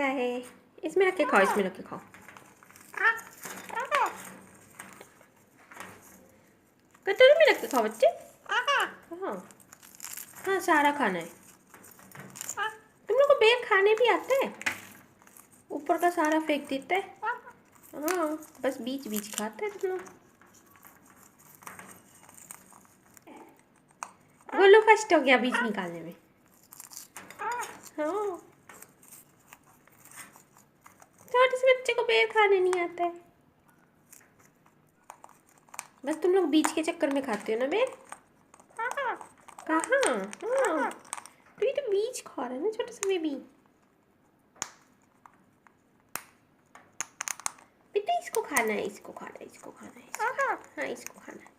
क्या है? इसमें रख के खाओ, इसमें रख के खाओ। कटोरी में रख के खाओ बच्चे। हाँ हाँ, सारा खाना है। तुम लोग को बेर खाने भी आता है? ऊपर का सारा फेंक देता है। हाँ, बस बीच बीच खाते हैं तुम लोग। गोलू फर्स्ट हो गया बीज निकालने में। हाँ, छोटे से बच्चे को बेर खाने नहीं आता है। बस तुम लोग बीज के चक्कर में खाते हो ना बेर। कहाँ? हाँ, तो ये तो बीज खा रहा है ना छोटे से बेबी। बेटा इसको खाना है, इसको खाना है, इसको खाना है, हाँ इसको खाना है।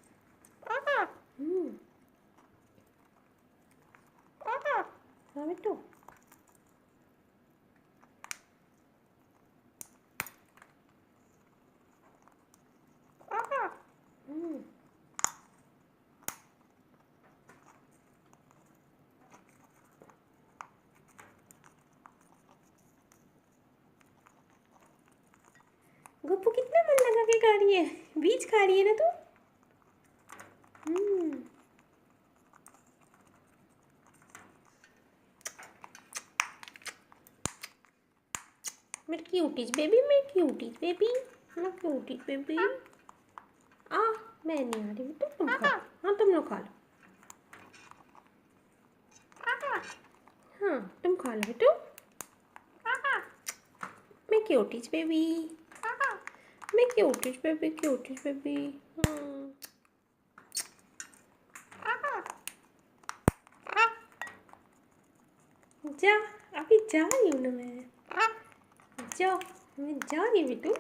हाँ बेटू। गप्पू कितना मन लगा के खा रही है, बीज खा रही है ना तू। मैं क्यूटीज बेबी, मैं क्यूटीज बेबी, मैं क्यूटीज बेबी। मैं नहीं आ रही बेटा, तुम खाओ। हाँ तुम लोग खा लो। हाँ तुम खा लो बेटू। मैं क्यूटीज बेबी, मैं क्यूटीज बेबी, क्यूटीज बेबी। जा, अभी जा रही हूँ ना मैं। जाओ, मैं जा रही हूँ बेटू।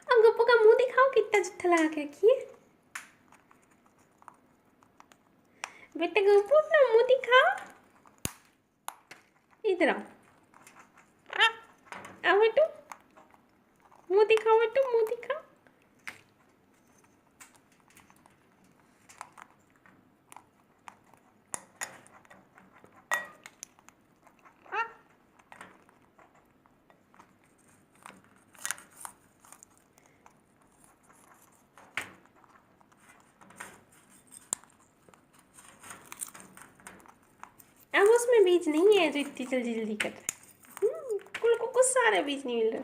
अब गप्पू का मुंह दिखाओ, कितना जूठा लगा के रखी है। बेटा गप्पू अपना मुंह दिखाओ, इधर आओ। आओ बेटू, मुंह दिखाओ बेटू, मुंह दिखाओ। अब उसमें बीज नहीं है जो इतनी जल्दी जल्दी कर रहा है। कुछ सारे बीज नहीं मिल रहे।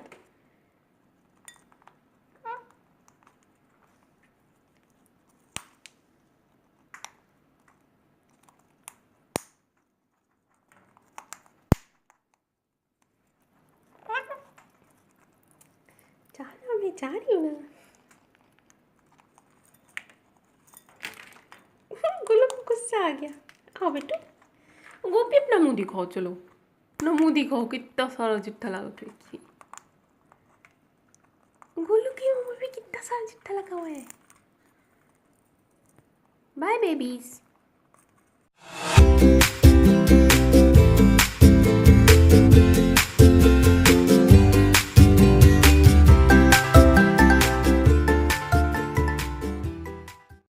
जाना, मैं जा रही हूँ ना। गुल्लू को गुस्सा आ गया। आओ बेटू, वो भी अपना मुंह दिखाओ, चलो अपना मुंह दिखाओ, कितना सारा जूठा लगा के रखी है। गोलू के मुंह में भी कितना सारा जूठा लगा हुआ है। Bye babies.